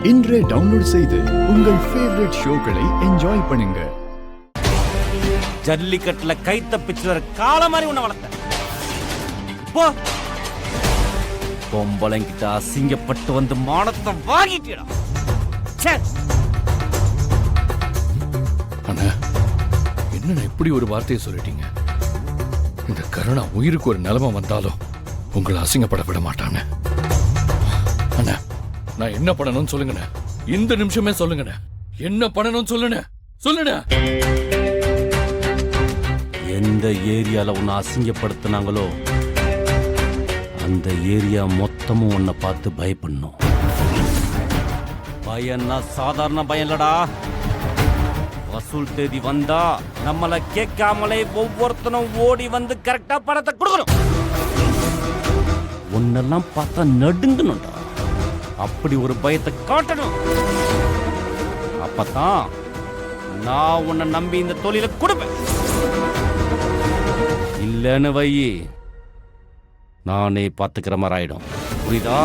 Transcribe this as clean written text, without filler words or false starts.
இன்றே டவுன்லோட் செய்து உங்கள் ஃபேவரட் ஷோக்களை என்ஜாய் பண்ணுங்க. ஜல்லிக்கட்டுல கை தப்பிச்சு கால மாதிரி உன்னை வளர்த்த போ. பொம்பளைங்கிட்ட அசிங்கப்பட்டு வந்து மானத்தை வாங்கிட்டா. அண்ணா, என்ன இப்படி ஒரு வார்த்தையை சொல்லிட்டீங்க? இந்த கருணா உயிருக்கு ஒரு நிலைமை வந்தாலும் உங்களை அசிங்கப்பட விட மாட்டாங்க. அண்ணா, நான் என்ன பண்ணணும்னு சொல்லுங்கண்ணே. இந்த நிமிஷமே சொல்லுங்கண்ணே. என்ன பண்ணணும்னு சொல்லுண்ணே. எந்த ஏரியால உன்னை அசிங்கப்படுத்தினாங்களோ அந்த ஏரியா மொத்தமும் உன்னை பார்த்து பயப்படணும். பயம்னா சாதாரண பயம் இல்லடா. வசூல் தேதி வந்தா நம்மளை கேட்காமலே ஒவ்வொருத்தனும் ஓடி வந்து கரெக்டா பணத்தை கொடுக்கணும். உன்னெல்லாம் பார்த்தா நடுங்கணும்டா. அப்படி ஒரு பயத்தை காட்டணும். அப்பதான் நான் உன்னை நம்பி இந்த தொழிலை கொடுப்பேன். இல்லன்னு வை, நானே பார்த்துக்கிற மாதிரி ஆயிடும். புரியுதா?